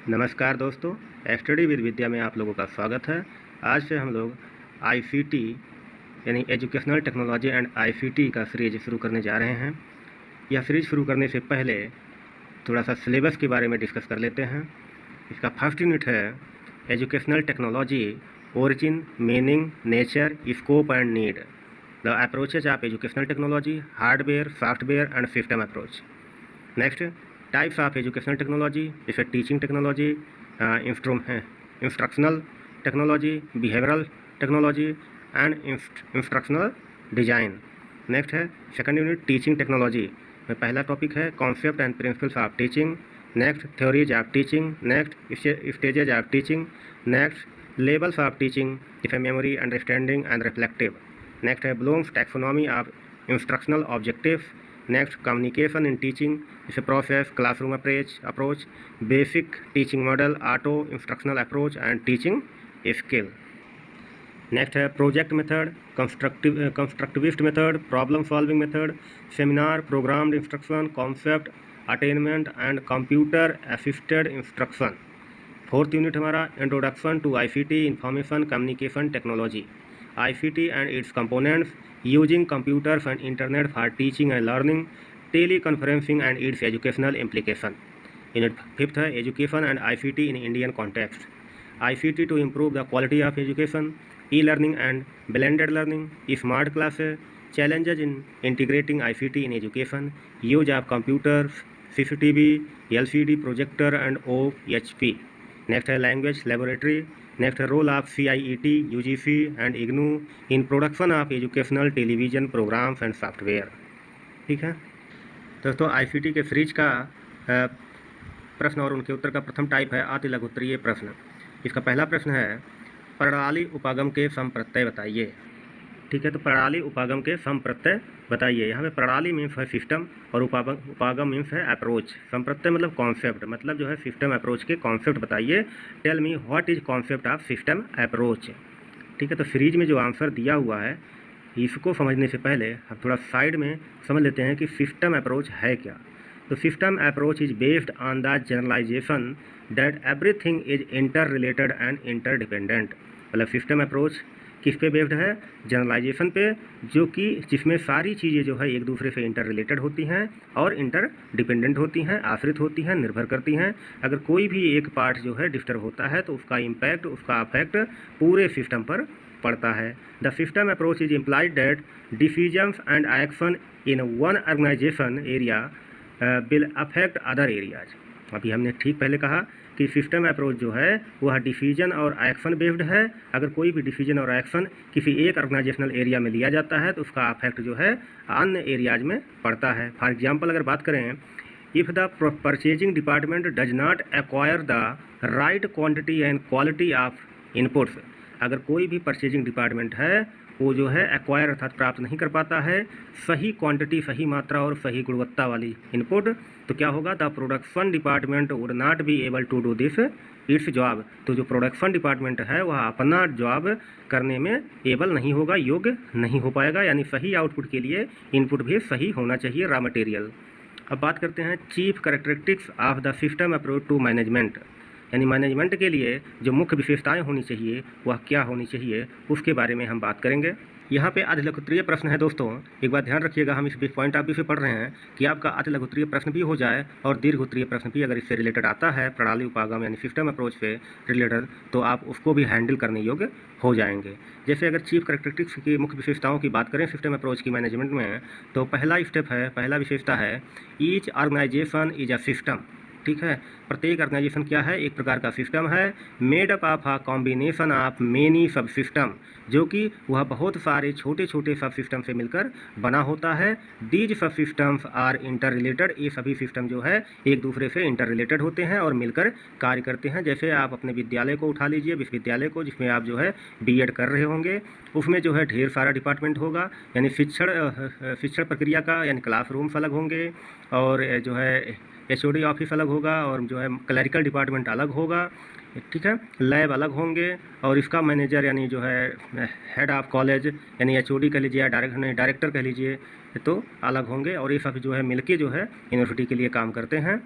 नमस्कार दोस्तों, study with विद्या में आप लोगों का स्वागत है। आज से हम लोग आईसीटी यानी एजुकेशनल टेक्नोलॉजी एंड आईसीटी का सीरीज शुरू करने जा रहे हैं। यह सीरीज शुरू करने से पहले थोड़ा सा सिलेबस के बारे में डिस्कस कर लेते हैं। इसका फर्स्ट यूनिट है educational technology, origin, meaning, nature, scope and need, the approaches of educational technology, hardware, software and system approach. Next, types of educational technology, जैसे teaching technology, instructional technology, behavioural technology and instructional design. Next है second unit teaching technology में पहला topic है concept and principles of teaching. Next theories of teaching. Next stages of teaching. Next levels of teaching, जैसे memory, understanding and reflective. Next है Bloom's taxonomy of instructional objectives. Next communication in teaching, जैसे process, classroom approach, basic teaching model, auto instructional approach and teaching skill. Next है project method, constructivist method, problem solving method, seminar, programmed instruction, concept attainment and computer assisted instruction. Fourth unit हमारा introduction to ICT, information communication technology, ICT and its components, using computers and internet for teaching and learning, teleconferencing and its educational implication. Unit 5th है education and ICT in Indian context, ICT to improve the quality of education, e-learning and blended learning, smart classes, challenges in integrating ICT in education, use of computers, CCTV, LCD projector and OHP. Next है language laboratory. Next role of CIET, UGC and IGNOU in production of educational television programs and software. ठीक है दोस्तों, ICT के series का प्रश्न और उनके उत्तर का प्रथम टाइप है अति लघु उत्तरीय प्रश्न। इसका पहला प्रश्न है प्रणाली उपागम के समप्रत्यय बताइए। ठीक है, तो प्रणाली उपागम के समप्रत्यय बताइए। यहाँ पे प्रणाली मीन्स है सिस्टम और उपागम मीन्स है अप्रोच। समप्रत्यय मतलब कॉन्सेप्ट, मतलब जो है सिस्टम अप्रोच के कॉन्सेप्ट बताइए। Tell me what is concept of system approach. ठीक है, तो सीरीज में जो आंसर दिया हुआ है इसको समझने से पहले हम थोड़ा साइड में समझ लेते हैं कि सिस्टम अप्रोच है क्या। तो system approach is based on the generalization that everything is inter related and interdependent. मतलब सिस्टम अप्रोच किस पे बेस्ड है? जनरलाइजेशन पे, जो कि जिसमें सारी चीज़ें जो है एक दूसरे से इंटर रिलेटेड होती हैं और इंटर डिपेंडेंट होती हैं, आश्रित होती हैं, निर्भर करती हैं। अगर कोई भी एक पार्ट जो है डिस्टर्ब होता है तो उसका इम्पैक्ट, उसका अफेक्ट पूरे सिस्टम पर पड़ता है। The system approach is implied that decisions and action in one organization area will affect other areas. अभी हमने ठीक पहले कहा कि सिस्टम अप्रोच जो है वह डिसीजन और एक्शन बेस्ड है। अगर कोई भी डिसीजन और एक्शन किसी एक ऑर्गेनाइजेशनल एरिया में लिया जाता है तो उसका अफेक्ट जो है अन्य एरियाज में पड़ता है। फॉर एग्जांपल अगर बात करें, if the purchasing department does not acquire the right quantity and quality of inputs, अगर कोई भी परचेजिंग डिपार्टमेंट है वो जो है एक्वायर अर्थात प्राप्त नहीं कर पाता है सही क्वांटिटी, सही मात्रा और सही गुणवत्ता वाली इनपुट, तो क्या होगा? The production department would not be able to do this its job. तो जो प्रोडक्शन डिपार्टमेंट है वह अपना जॉब करने में एबल नहीं होगा, योग्य नहीं हो पाएगा। यानी सही आउटपुट के लिए इनपुट भी सही होना चाहिए, रॉ मटेरियल। अब बात करते हैं chief characteristics of the system approach to management, यानी मैनेजमेंट के लिए जो मुख्य विशेषताएं होनी चाहिए वह क्या होनी चाहिए, उसके बारे में हम बात करेंगे। यहाँ पे अति लघुत्तरीय प्रश्न है दोस्तों, एक बात ध्यान रखिएगा, हम इस पॉइंट ऑफ व्यू से पढ़ रहे हैं कि आपका अति लघुत्तरीय प्रश्न भी हो जाए और दीर्घ उत्तरीय प्रश्न भी अगर इससे रिलेटेड आता है, प्रणाली उपागम यानी सिस्टम अप्रोच से रिलेटेड, तो आप उसको भी हैंडल करने योग्य हो जाएंगे। जैसे अगर चीफ कैरेक्टरिस्टिक्स की मुख्य विशेषताओं की बात करें सिस्टम अप्रोच की मैनेजमेंट में, तो पहला स्टेप है, पहला विशेषता है each organization is a system. ठीक है, प्रत्येक ऑर्गेनाइजेशन क्या है? एक प्रकार का सिस्टम है, made up of a combination of many सब सिस्टम, जो कि वह बहुत सारे छोटे छोटे सब सिस्टम से मिलकर बना होता है। These sub systems are inter related, ये सभी सिस्टम जो है एक दूसरे से इंटर रिलेटेड होते हैं और मिलकर कार्य करते हैं। जैसे आप अपने विद्यालय को उठा लीजिए, विश्वविद्यालय को, जिसमें आप जो है BEd कर रहे होंगे, उसमें जो है ढेर सारा डिपार्टमेंट होगा, यानी शिक्षण प्रक्रिया का, यानी क्लासरूम्स अलग होंगे और जो है HOD ऑफिस अलग होगा और जो है क्लरिकल डिपार्टमेंट अलग होगा। ठीक है, लैब अलग होंगे और इसका मैनेजर यानी जो है हेड ऑफ कॉलेज यानी HOD कह लीजिए या डायरेक्टर कह लीजिए, तो अलग होंगे और ये सब जो है मिलके जो है यूनिवर्सिटी के लिए काम करते हैं।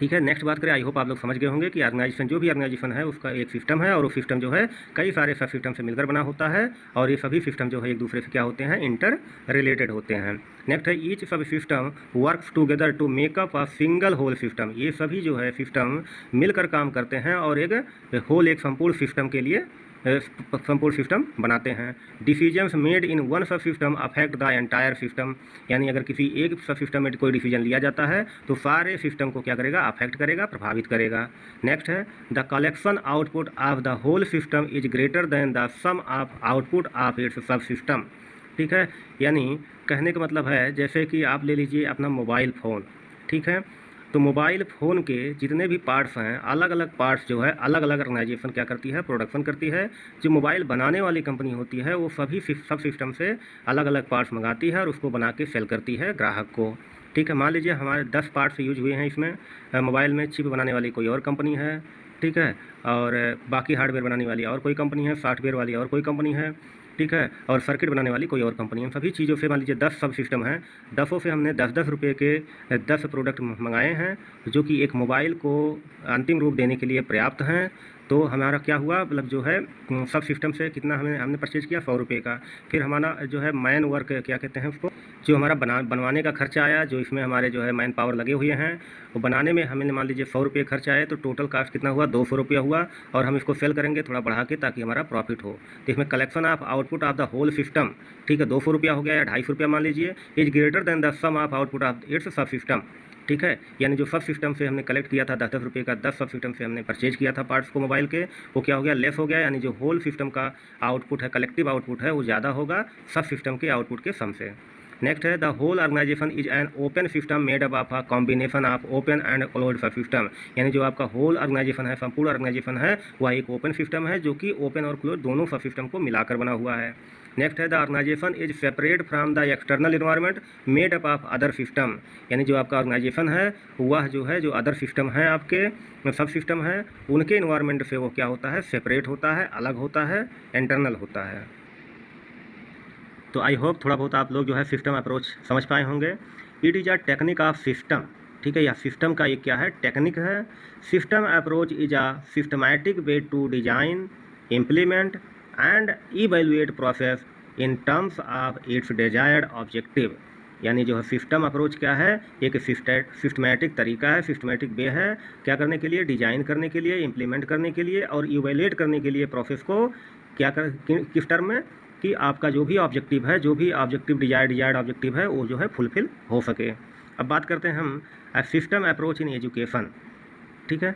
ठीक है। नेक्स्ट बात करें, आई होप आप लोग समझ गए होंगे कि ऑर्गेनाइजेशन, जो भी ऑर्गेनाइजेशन है उसका एक सिस्टम है और वो सिस्टम जो है कई सारे सब सिस्टम से मिलकर बना होता है और ये सभी सिस्टम जो है एक दूसरे से क्या होते हैं, इंटर रिलेटेड होते हैं। नेक्स्ट है each sub system works together to make up a single whole system. ये सभी जो है सिस्टम मिलकर काम करते हैं और एक होल, एक संपूर्ण सिस्टम के लिए संपूर्ण सिस्टम बनाते हैं। डिसीजंस मेड इन वन सब system affect the entire system, यानी अगर किसी एक सब सिस्टम में कोई डिसीजन लिया जाता है तो सारे सिस्टम को क्या करेगा, अफेक्ट करेगा, प्रभावित करेगा। नेक्स्ट है the collection output of the whole system is greater than the sum of output of its sub system. ठीक है, यानी कहने का मतलब है जैसे कि आप ले लीजिए अपना मोबाइल फ़ोन, ठीक है, तो मोबाइल फ़ोन के जितने भी पार्ट्स हैं, अलग अलग पार्ट्स जो है अलग अलग ऑर्गेनाइजेशन क्या करती है, प्रोडक्शन करती है। जो मोबाइल बनाने वाली कंपनी होती है वो सभी सब सिस्टम से अलग अलग पार्ट्स मंगाती है और उसको बना के सेल करती है ग्राहक को। ठीक है, मान लीजिए हमारे 10 पार्ट्स यूज हुए हैं इसमें, मोबाइल में चिप बनाने वाली कोई और कंपनी है, ठीक है, और बाकी हार्डवेयर बनाने वाली और कोई कंपनी है, सॉफ्टवेयर वाली और कोई कंपनी है, ठीक है, और सर्किट बनाने वाली कोई और कंपनी है। सभी चीज़ों से मान लीजिए 10 सब सिस्टम हैं, 10 से हमने 10-10 रुपये के 10 प्रोडक्ट मंगाए हैं जो कि एक मोबाइल को अंतिम रूप देने के लिए पर्याप्त हैं। तो हमारा क्या हुआ, मतलब जो है सब सिस्टम से कितना हमने परचेज़ किया, 100 रुपये का। फिर हमारा जो है मैन वर्क क्या कहते हैं उसको, जो हमारा बनवाने का खर्चा आया, जो इसमें हमारे जो है मैन पावर लगे हुए हैं, वो बनाने में हमें मान लीजिए 100 रुपये खर्चा आए तो टोटल कास्ट कितना हुआ, 200 रुपया हुआ। और हम इसको सेल करेंगे थोड़ा बढ़ा के ताकि हमारा प्रॉफिट हो। तो इसमें collection of output of the whole system, ठीक है, 200 रुपया हो गया या 250 रुपया मान लीजिए, is greater than the sum of output of its sub system. ठीक है, यानी जो सब सिस्टम से हमने कलेक्ट किया था 10-10 रुपये का, 10 सब सिस्टम से हमने परचेज किया था पार्ट्स को मोबाइल के, वो क्या हो गया, लेस हो गया। यानी जो होल सिस्टम का आउटपुट है, कलेक्टिव आउटपुट है, वो ज़्यादा होगा सब सिस्टम के आउटपुट के सम से। नेक्स्ट है the whole organization is an open system made up of a combination of open and closed sub system. यानी जो आपका होल ऑर्गेनाइजेशन है, संपूर्ण ऑर्गेनाइजेशन है, वह एक ओपन सिस्टम है जो कि ओपन और क्लोज दोनों सब सिस्टम को मिलाकर बना हुआ है। नेक्स्ट है the organization is separate from the external environment made up of other system. यानी जो आपका ऑर्गेनाइजेशन है वह जो है, जो अदर सिस्टम है आपके सब सिस्टम है, उनके इन्वायरमेंट से वो क्या होता है, सेपरेट होता है, अलग होता है, इंटरनल होता है। तो आई होप थोड़ा बहुत आप लोग जो है सिस्टम अप्रोच समझ पाए होंगे। It is a technique of system, ठीक है, या सिस्टम का ये क्या है, टेक्निक है। System approach is a systematic way to design, implement and evaluate process in terms of its desired objective. यानी जो है सिस्टम अप्रोच क्या है, एक सिस्टमैटिक तरीका है, सिस्टमैटिक वे है क्या करने के लिए, डिजाइन करने के लिए, इम्प्लीमेंट करने के लिए और इवेल्युएट करने के लिए प्रोसेस को क्या कर, किस टर्म में, कि आपका जो भी ऑब्जेक्टिव है, जो भी ऑब्जेक्टिव डिजायर्ड ऑब्जेक्टिव है वो जो है फुलफिल हो सके। अब बात करते हैं हम सिस्टम अप्रोच इन एजुकेशन। ठीक है,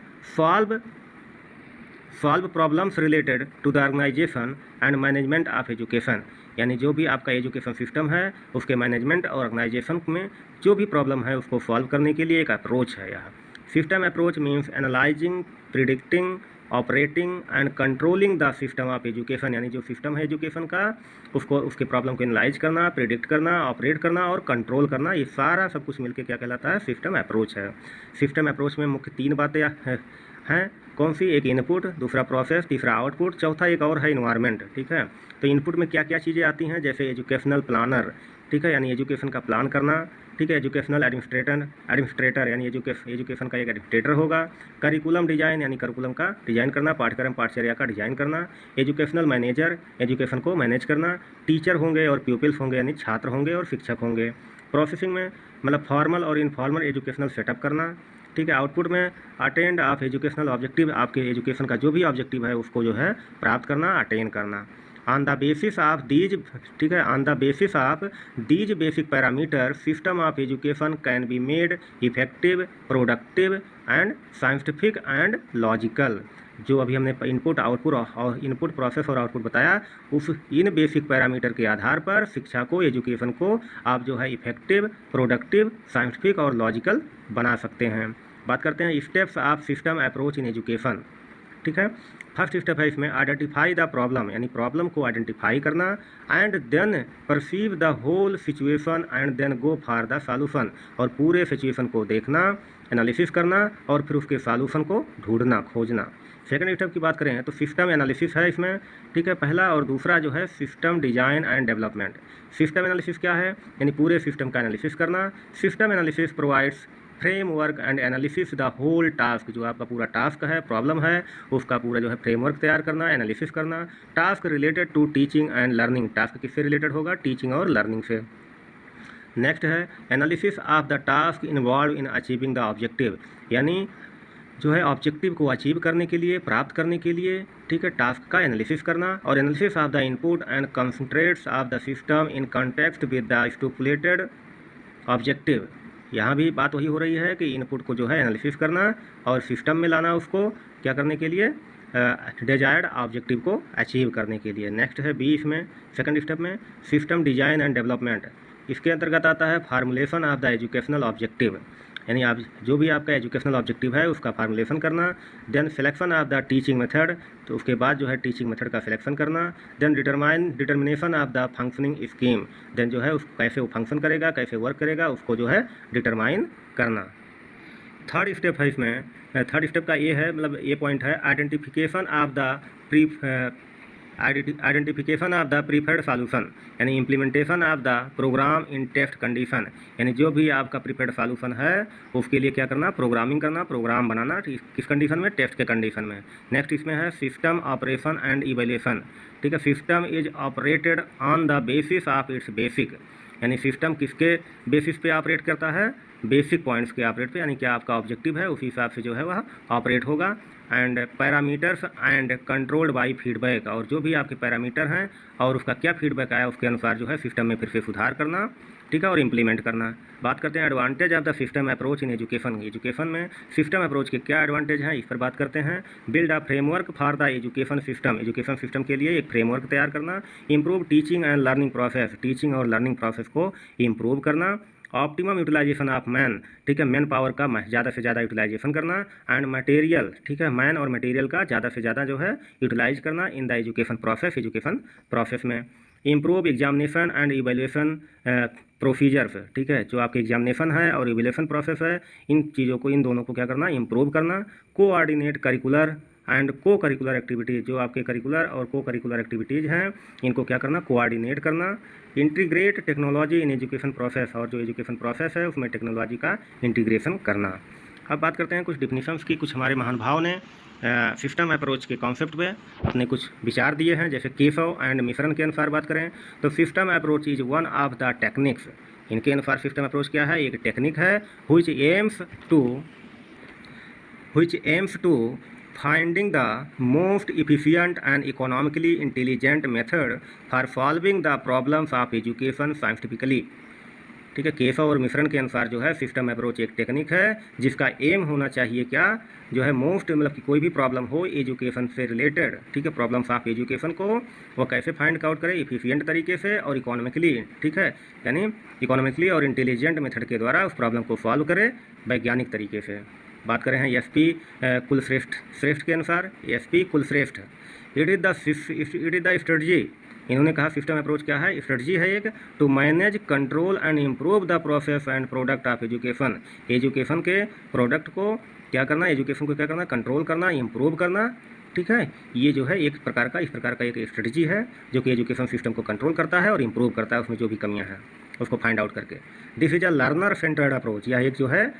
solve problems related to the organization and management of education. यानी जो भी आपका एजुकेशन सिस्टम है उसके मैनेजमेंट और ऑर्गेनाइजेशन में जो भी प्रॉब्लम है उसको सॉल्व करने के लिए एक अप्रोच है यह। System approach means analysing, predicting, operating and controlling the system of education. यानी जो सिस्टम है एजुकेशन का उसको, उसके प्रॉब्लम को एनालाइज करना, प्रिडिक्ट करना, ऑपरेट करना और कंट्रोल करना, ये सारा सब कुछ मिलकर क्या कहलाता है, सिस्टम अप्रोच है। सिस्टम अप्रोच में मुख्य 3 बातें हैं, कौन सी, एक इनपुट, दूसरा प्रोसेस, तीसरा आउटपुट, चौथा एक और है इन्वायरमेंट। ठीक है, तो इनपुट में क्या क्या चीज़ें आती हैं, जैसे एजुकेशनल प्लानर, ठीक है, यानी एजुकेशन का प्लान करना, ठीक है, एजुकेशनल एडमिनिस्ट्रेटर यानी एजुकेशन का एक एडमिनिस्ट्रेटर होगा। करिकुलम डिजाइन यानी करिकुलम का डिजाइन करना, पाठ्यक्रम पाठचर्या का डिजाइन करना। एजुकेशनल मैनेजर एजुकेशन को मैनेज करना। टीचर होंगे और प्यूपिल्स होंगे यानी छात्र होंगे और शिक्षक होंगे। प्रोसेसिंग में मतलब फॉर्मल और इनफॉर्मल एजुकेशनल सेटअप करना। ठीक है, आउटपुट में अटेंड ऑफ एजुकेशनल ऑब्जेक्टिव, आपके एजुकेशन का जो भी ऑब्जेक्टिव है उसको जो है प्राप्त करना, अटेन करना। On the basis of these, ठीक है, on the basis of these basic parameter system of education can be made effective, productive and scientific and logical. जो अभी हमने इनपुट आउटपुट और इनपुट प्रोसेस और आउटपुट बताया, उस इन बेसिक पैरामीटर के आधार पर शिक्षा को, एजुकेशन को आप जो है इफेक्टिव, प्रोडक्टिव, साइंटिफिक और लॉजिकल बना सकते हैं। बात करते हैं steps of system approach in education. ठीक है, फर्स्ट स्टेप है इसमें आइडेंटिफाई द प्रॉब्लम, यानी प्रॉब्लम को आइडेंटिफाई करना and then perceive the whole situation and then go for the solution. और पूरे सिचुएशन को देखना, एनालिसिस करना और फिर उसके सॉल्यूशन को ढूंढना, खोजना। सेकंड स्टेप की बात करें तो सिस्टम एनालिसिस है इसमें। ठीक है, पहला, और दूसरा जो है system design and development. System analysis क्या है, यानी पूरे सिस्टम का एनालिसिस करना। System analysis provides framework and analysis the whole task, जो आपका पूरा टास्क है, प्रॉब्लम है, उसका पूरा जो है फ्रेमवर्क तैयार करना, एनालिसिस करना। Task related to teaching and learning, task किससे रिलेटेड होगा, टीचिंग और लर्निंग से। नेक्स्ट है analysis of the task involve in achieving the objective, यानी जो है ऑब्जेक्टिव को अचीव करने के लिए, प्राप्त करने के लिए, ठीक है, टास्क का एनालिसिस करना। और analysis of the input and concentrates of the system in context with the stipulated objective, यहाँ भी बात वही हो रही है कि इनपुट को जो है एनालिसिस करना और सिस्टम में लाना, उसको क्या करने के लिए, डिजायर्ड ऑब्जेक्टिव को अचीव करने के लिए। नेक्स्ट है 20 में सेकंड स्टेप में सिस्टम डिजाइन एंड डेवलपमेंट, इसके अंतर्गत आता है formulation of the educational objective, यानी आप जो भी आपका एजुकेशनल ऑब्जेक्टिव है उसका फार्मूलेशन करना। Then selection of the teaching method, तो उसके बाद जो है टीचिंग मेथड का सिलेक्शन करना। Then determination of the functioning scheme, then जो है उसको कैसे वो फंक्शन करेगा, कैसे वर्क करेगा, उसको जो है डिटरमाइन करना। थर्ड स्टेप है इसमें, थर्ड स्टेप का ये है, मतलब ये पॉइंट है identification of the identification of the preferred solution, यानी implementation of the programme in test condition, यानी जो भी आपका प्रीफर्ड सॉल्यूशन है उसके लिए क्या करना, प्रोग्रामिंग करना, प्रोग्राम बनाना, किस कंडीशन में, टेस्ट के कंडीशन में। नेक्स्ट इसमें है सिस्टम ऑपरेशन एंड इवैल्यूएशन, ठीक है, system is operated on the basis of its basic, यानी सिस्टम किसके बेसिस पे ऑपरेट करता है, बेसिक पॉइंट्स के ऑपरेट पे, यानी क्या आपका ऑब्जेक्टिव है उसी हिसाब से जो है वह ऑपरेट होगा। And parameters and controlled by feedback, और जो भी आपके पैरामीटर हैं और उसका क्या फीडबैक आया उसके अनुसार जो है सिस्टम में फिर से सुधार करना, ठीक है, और इम्प्लीमेंट करना। बात करते हैं advantage of the system approach in education, education में सिस्टम अप्रोच के क्या एडवांटेज हैं इस पर बात करते हैं। Build a framework for the education system, education system के लिए एक फ्रेमवर्क तैयार करना। Improve teaching and learning process, teaching और लर्निंग प्रोसेस को इम्प्रूव करना। ऑप्टिमम यूटिलाइजेशन ऑफ मैन, ठीक है, मैन पावर का ज़्यादा से ज़्यादा यूटिलाइजेशन करना। एंड मटेरियल, ठीक है, मैन और मटेरियल का ज़्यादा से ज़्यादा जो है यूटिलाइज करना इन द एजुकेशन प्रोसेस में। Improve examination and evaluation procedures, ठीक है, जो आपके एग्जामिनेशन है और इवैल्यूएशन प्रोसेस है, इन चीज़ों को, इन दोनों को क्या करना, इम्प्रूव करना। कोऑर्डिनेट करिकुलर एंड को करिकुलर एक्टिविटीज़, जो आपके करिकुलर और को करिकुलर एक्टिविटीज़ हैं इनको क्या करना, कोऑर्डिनेट करना। Integrate technology in education process, और जो एजुकेशन प्रोसेस है उसमें टेक्नोलॉजी का इंटीग्रेशन करना। अब बात करते हैं कुछ डिफिनीशंस की। कुछ हमारे महानुभाव ने सिस्टम अप्रोच के कॉन्सेप्ट पे अपने कुछ विचार दिए हैं। जैसे केशव एंड मिश्रण के अनुसार बात करें तो system approach is one of the techniques, इनके अनुसार सिस्टम अप्रोच क्या है, एक टेक्निक है which aims to finding the most efficient and economically intelligent method for solving the problems of education scientifically, ठीक है। केशव और मिश्रण के अनुसार जो है सिस्टम अप्रोच एक टेक्निक है जिसका एम होना चाहिए क्या, जो है मोस्ट, मतलब कि कोई भी प्रॉब्लम हो एजुकेशन से रिलेटेड, ठीक है, प्रॉब्लम्स ऑफ एजुकेशन को वो कैसे फाइंड आउट करे इफिशिएंट तरीके से और इकोनॉमिकली, ठीक है, यानी इकोनॉमिकली और इंटेलिजेंट मेथड के द्वारा उस प्रॉब्लम को सॉल्व करे वैज्ञानिक तरीके से। बात करें हैं एसपी कुलश्रेष्ठ के अनुसार, S P Kulshreshtha, it is the strategy, इन्होंने कहा सिस्टम अप्रोच क्या है, स्ट्रेटजी है एक, to manage, control and improve the process and product of education, education के प्रोडक्ट को क्या करना, एजुकेशन को क्या करना, कंट्रोल करना, इम्प्रूव करना, ठीक है। ये जो है एक प्रकार का, इस प्रकार का एक स्ट्रेटजी है जो कि एजुकेशन सिस्टम को कंट्रोल करता है और इम्प्रूव करता है, उसमें जो भी कमियां हैं उसको फाइंड आउट करके। This is a learner centred approach, यह एक जो है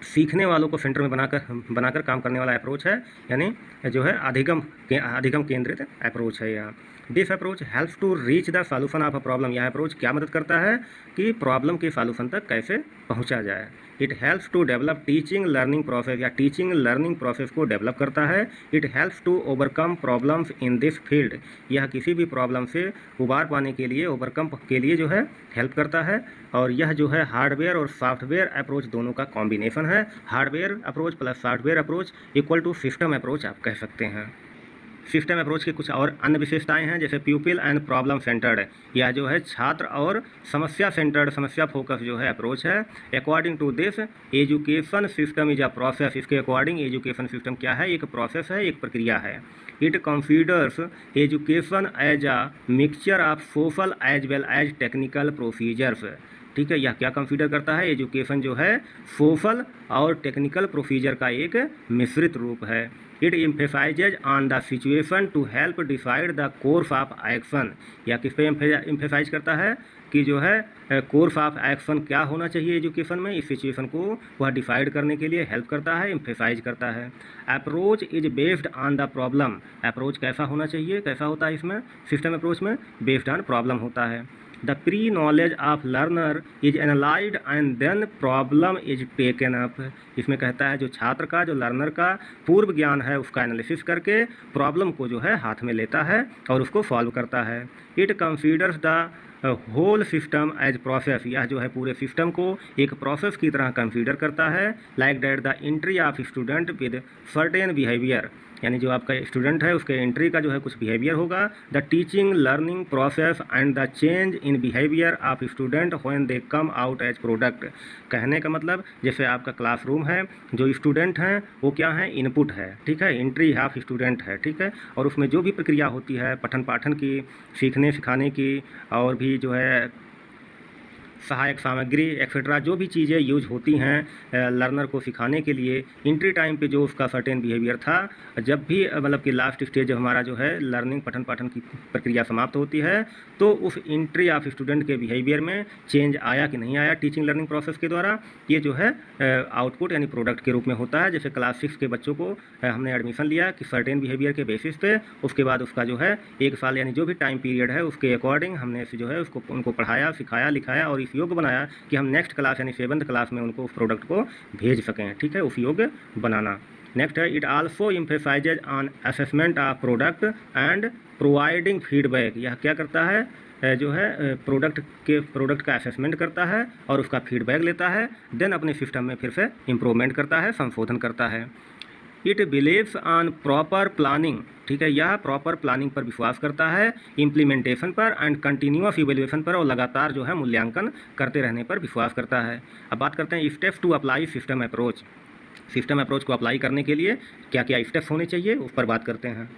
सीखने वालों को सेंटर में बनाकर काम करने वाला अप्रोच है, यानी जो है अधिगम केंद्रित अप्रोच है यहाँ। This approach helps to reach the solution of a problem, यह अप्रोच क्या मदद करता है कि प्रॉब्लम के सॉल्यूशन तक कैसे पहुँचा जाए। It helps to develop teaching learning process, या टीचिंग लर्निंग प्रोसेस को डेवलप करता है। It helps to overcome problems in this field, यह किसी भी प्रॉब्लम से उबार पाने के लिए, ओवरकम के लिए जो है हेल्प करता है। और यह जो है हार्डवेयर और सॉफ्टवेयर अप्रोच दोनों का कॉम्बिनेशन है, hardware approach plus software approach equal to system approach आप कह सकते हैं। सिस्टम अप्रोच की कुछ और अन्य विशेषताएं हैं, जैसे प्यूपिल एंड प्रॉब्लम सेंटर्ड, यह जो है छात्र और समस्या सेंटर्ड, समस्या फोकस जो है अप्रोच है। According to this education system is a process, इसके अकॉर्डिंग एजुकेशन सिस्टम क्या है, एक प्रोसेस है, एक प्रक्रिया है। It considers education as a mixture of social as well as technical procedures, ठीक है, यह क्या कंसीडर करता है? एजुकेशन जो है सोशल और टेक्निकल प्रोसीजर का एक मिश्रित रूप है। It emphasizes on the situation to help decide the course of action. या किस पे एम्फेसाइज करता है कि जो है कोर्स ऑफ एक्शन क्या होना चाहिए एजुकेशन में, इस सिचुएशन को वह डिसाइड करने के लिए हेल्प करता है, एम्फेसाइज करता है। Approach is based on the problem. Approach कैसा होना चाहिए, कैसा होता है इसमें सिस्टम अप्रोच में? बेस्ड ऑन प्रॉब्लम होता है। The pre knowledge of learner is analyzed and then problem is taken up. इसमें कहता है जो छात्र का, जो लर्नर का पूर्व ज्ञान है उसका एनालिसिस करके प्रॉब्लम को जो है हाथ में लेता है और उसको सॉल्व करता है। It considers the whole system as process. यह जो है पूरे सिस्टम को एक प्रोसेस की तरह कंसीडर करता है। Like that the entry of student with certain behaviour, यानी जो आपका स्टूडेंट है उसके एंट्री का जो है कुछ बिहेवियर होगा। The teaching learning process and the change in behaviour of student when they come out as product. कहने का मतलब जैसे आपका क्लासरूम है, जो स्टूडेंट हैं वो क्या है? इनपुट है, ठीक है, एंट्री ऑफ स्टूडेंट है, ठीक है, और उसमें जो भी प्रक्रिया होती है पठन पाठन की, सीखने सिखाने की, और भी जो है सहायक सामग्री एक्सेट्रा जो भी चीज़ें यूज होती हैं लर्नर को सिखाने के लिए, एंट्री टाइम पे जो उसका सर्टेन बिहेवियर था, जब भी मतलब कि लास्ट स्टेज जब हमारा जो है लर्निंग पठन पाठन की प्रक्रिया समाप्त होती है तो उस एंट्री ऑफ स्टूडेंट के बिहेवियर में चेंज आया कि नहीं आया टीचिंग लर्निंग प्रोसेस के द्वारा, ये जो है आउटपुट यानी प्रोडक्ट के रूप में होता है। जैसे क्लास 6 के बच्चों को हमने एडमिशन लिया कि सर्टेन बिहेवियर के बेसिस पे, उसके बाद उसका जो है 1 साल यानी जो भी टाइम पीरियड है उसके अकॉर्डिंग हमने जो है उसको उनको पढ़ाया, सिखाया, लिखाया और इस योग्य बनाया कि हम नेक्स्ट क्लास यानी 7th क्लास में उनको उस प्रोडक्ट को भेज सकें, ठीक है, उस योग्य बनाना। नेक्स्ट है it also emphasises on assessment of product and providing feedback. यह क्या करता है? जो है प्रोडक्ट का असेसमेंट करता है और उसका फीडबैक लेता है, देन अपने सिस्टम में फिर से इम्प्रूवमेंट करता है, संशोधन करता है। It beliefs on proper planning, ठीक है, यह प्रॉपर प्लानिंग पर विश्वास करता है, इम्प्लीमेंटेशन पर एंड कंटिन्यूअस इवेल्युएशन पर, और लगातार जो है मूल्यांकन करते रहने पर विश्वास करता है। अब बात करते हैं steps to apply system approach. System approach को अप्लाई करने के लिए क्या क्या स्टेप्स होने चाहिए उस पर बात करते हैं,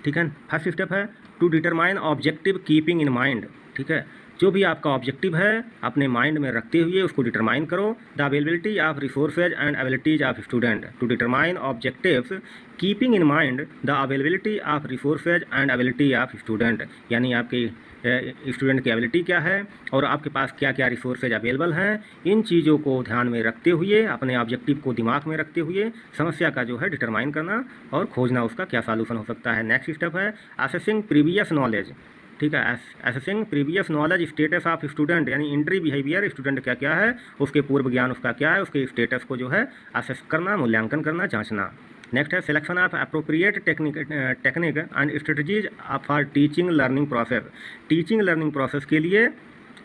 ठीक है। फर्स्ट स्टेप है to determine objective keeping in mind, ठीक है, जो भी आपका ऑब्जेक्टिव है अपने माइंड में रखते हुए उसको डिटरमाइन करो। The availability of resources and abilities of student, to determine objectives keeping in mind the availability of resources and ability of student, यानी आपके स्टूडेंट की एबिलिटी क्या है और आपके पास क्या क्या रिसोर्सेज अवेलेबल हैं, इन चीज़ों को ध्यान में रखते हुए, अपने ऑब्जेक्टिव को दिमाग में रखते हुए समस्या का जो है डिटरमाइन करना और खोजना उसका क्या सॉल्यूशन हो सकता है। नेक्स्ट स्टेप है असेसिंग प्रीवियस नॉलेज, ठीक है, assessing previous knowledge status of student, यानी एंट्री बिहेवियर स्टूडेंट क्या क्या है, उसके पूर्व ज्ञान उसका क्या है, उसके स्टेटस को जो है असेस करना, मूल्यांकन करना, जांचना। नेक्स्ट है selection of appropriate technique and strategies for teaching learning process. Teaching learning process के लिए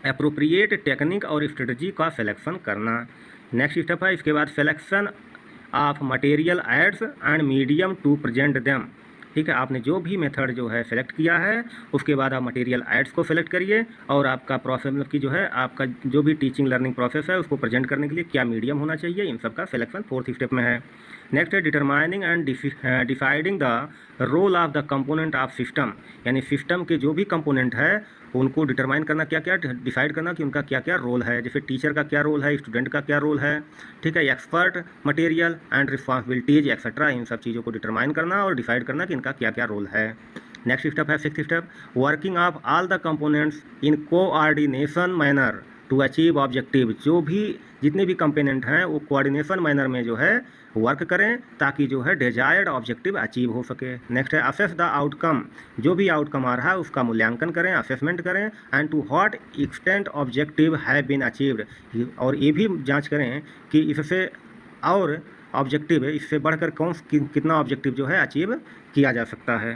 अप्रोप्रिएट टेक्निक और स्ट्रेटजी का सिलेक्शन करना। नेक्स्ट स्टेप है इसके बाद selection of material aids and medium to present them, ठीक है, आपने जो भी मेथड जो है सेलेक्ट किया है उसके बाद आप मटेरियल एड्स को सेलेक्ट करिए और आपका प्रोसेस मतलब कि जो है आपका जो भी टीचिंग लर्निंग प्रोसेस है उसको प्रेजेंट करने के लिए क्या मीडियम होना चाहिए, इन सब का सिलेक्शन फोर्थ स्टेप में है। नेक्स्ट है determining and deciding the role of the component of system, यानी सिस्टम के जो भी कंपोनेंट है उनको डिटरमाइन करना, क्या क्या डिसाइड करना कि उनका क्या क्या रोल है, जैसे टीचर का क्या रोल है, स्टूडेंट का क्या रोल है, ठीक है, expert, material and responsibilities etcetera, इन सब चीज़ों को डिटरमाइन करना और डिसाइड करना कि इनका क्या क्या रोल है। नेक्स्ट स्टेप है sixth step working of all the components in coordination manner to achieve objective, जो भी जितने भी कंपोनेंट हैं वो कोऑर्डिनेशन मैनर में जो है वर्क करें ताकि जो है डिजायर्ड ऑब्जेक्टिव अचीव हो सके। नेक्स्ट है असेस द आउटकम, जो भी आउटकम आ रहा है उसका मूल्यांकन करें, असेसमेंट करें, and to what extent objective have been achieved, और ये भी जांच करें कि इससे और ऑब्जेक्टिव इससे बढ़कर कितना ऑब्जेक्टिव जो है अचीव किया जा सकता है।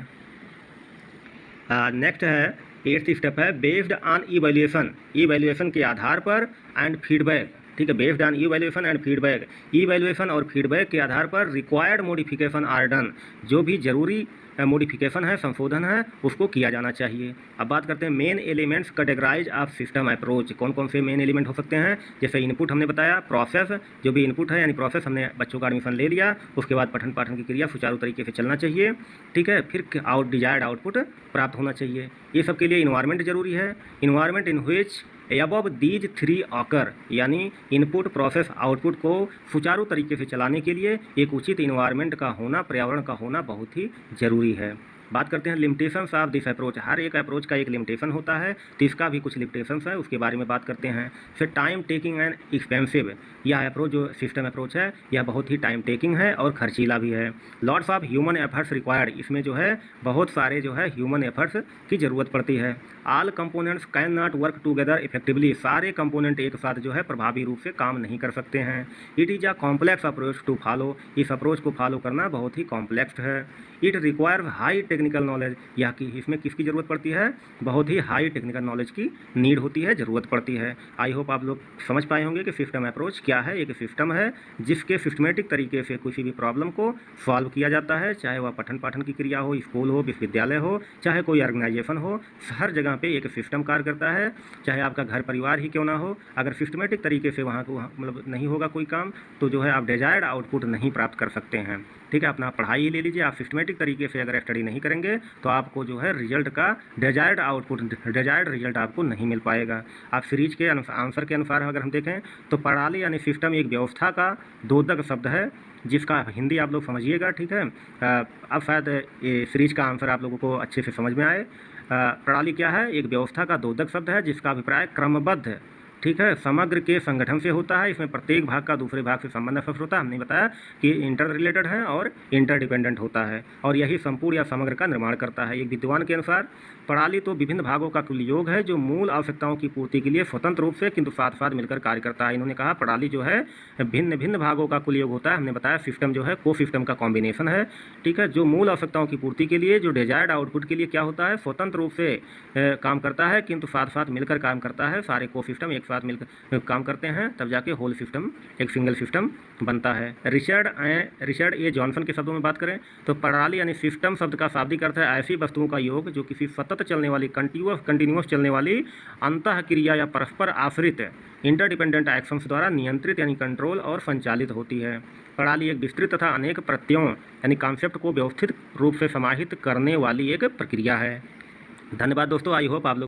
नेक्स्ट है एट्थ स्टेप है बेस्ड ऑन इवैल्यूएशन के आधार पर एंड फीडबैक, ठीक है, based on evaluation and feedback, evaluation और फीडबैक के आधार पर रिक्वायर्ड मॉडिफिकेशन आर डन, जो भी जरूरी मॉडिफिकेशन है, संशोधन है, उसको किया जाना चाहिए। अब बात करते हैं main elements categorize of system approach. कौन कौन से मेन एलिमेंट हो सकते हैं? जैसे इनपुट हमने बताया, प्रोसेस, जो भी इनपुट है यानी प्रोसेस, हमने बच्चों का एडमिशन ले लिया, उसके बाद पठन पाठन की क्रिया सुचारू तरीके से चलना चाहिए, ठीक है। फिर डिजायर्ड आउटपुट प्राप्त होना चाहिए। ये सब के लिए इन्वायरमेंट जरूरी है। Environment in which above these 3 occur, यानी इनपुट, प्रोसेस, आउटपुट को सुचारू तरीके से चलाने के लिए एक उचित इन्वायरमेंट का होना, पर्यावरण का होना बहुत ही जरूरी है। बात करते हैं लिमिटेशंस ऑफ दिस अप्रोच। हर एक अप्रोच का एक लिमिटेशन होता है, तो इसका भी कुछ लिमिटेशंस है, उसके बारे में बात करते हैं। फिर टाइम टेकिंग एंड एक्सपेंसिव, यह अप्रोच जो सिस्टम अप्रोच है यह बहुत ही टाइम टेकिंग है और खर्चीला भी है। Lots of human efforts required, इसमें जो है बहुत सारे जो है ह्यूमन एफर्ट्स की ज़रूरत पड़ती है। All components can not work together effectively, सारे कंपोनेंट एक साथ जो है प्रभावी रूप से काम नहीं कर सकते हैं। It is a complex approach to follow, इस अप्रोच को फॉलो करना बहुत ही कॉम्प्लेक्स है। It requires high technical knowledge, यह कि इसमें किसकी ज़रूरत पड़ती है? बहुत ही हाई टेक्निकल नॉलेज की नीड होती है, ज़रूरत पड़ती है। आई होप आप लोग समझ पाए होंगे कि सिस्टम अप्रोच क्या है। एक सिस्टम है जिसके सिस्टमेटिक तरीके से किसी भी प्रॉब्लम को सॉल्व किया जाता है, चाहे वह पठन पाठन की क्रिया हो, स्कूल हो, विश्वविद्यालय हो, चाहे कोई ऑर्गेनाइजेशन हो, हर जगह पे एक सिस्टम कार्य करता है। चाहे आपका घर परिवार ही क्यों ना हो, अगर सिस्टमेटिक तरीके से वहाँ को मतलब नहीं होगा कोई काम, तो जो है आप डिजायर्ड आउटपुट नहीं प्राप्त कर सकते हैं, ठीक है। अपना पढ़ाई ही ले लीजिए, आप सिस्टमेटिक तरीके से अगर स्टडी नहीं करेंगे तो आपको जो है रिजल्ट का डिजायर्ड आउटपुट, डिजायर्ड रिजल्ट आपको नहीं मिल पाएगा। आप सीरीज के आंसर के अनुसार अगर हम देखें तो प्रणाली यानी सिस्टम एक व्यवस्था का द्योतक शब्द है, जिसका हिंदी आप लोग समझिएगा, ठीक है। अब शायद ये सीरीज का आंसर आप लोगों को अच्छे से समझ में आए। प्रणाली क्या है? एक व्यवस्था का द्योतक शब्द है जिसका अभिप्राय क्रमबद्ध, ठीक है, समग्र के संगठन से होता है। इसमें प्रत्येक भाग का दूसरे भाग से संबंध स्पष्ट होता है। हमने बताया कि इंटर रिलेटेड है और इंटरडिपेंडेंट होता है, और यही संपूर्ण या समग्र का निर्माण करता है। एक विद्वान के अनुसार प्रणाली तो विभिन्न भागों का कुल योग है जो मूल आवश्यकताओं की पूर्ति के लिए स्वतंत्र रूप से किंतु साथ साथ मिलकर कार्य करता है। इन्होंने कहा प्रणाली जो है भिन्न भिन्न भागों का कुल योग होता है। हमने बताया सिस्टम जो है को सिस्टम का कॉम्बिनेशन है, ठीक है, जो मूल आवश्यकताओं की पूर्ति के लिए, जो डिजायर्ड आउटपुट के लिए क्या होता है, स्वतंत्र रूप से काम करता है किंतु साथ साथ मिलकर काम करता है। सारे को सिस्टम एक साथ मिलकर काम करते हैं, तब जाके होल सिस्टम एक सिंगल सिस्टम बनता है। रिचर्ड ए जॉनसन के शब्दों में बात करें तो प्रणाली यानी सिस्टम शब्द का शाब्दिक अर्थ है ऐसी वस्तुओं का योग जो किसी सतत चलने वाली, कंटिन्यूअस चलने वाली अंतः क्रिया या परस्पर आश्रित इंटरडिपेंडेंट एक्शंस द्वारा नियंत्रित यानी कंट्रोल और संचालित होती है। प्रणाली एक विस्तृत तथा अनेक प्रत्ययों यानी कॉन्सेप्ट को व्यवस्थित रूप से समाहित करने वाली एक प्रक्रिया है। धन्यवाद दोस्तों, आई होप आप लोग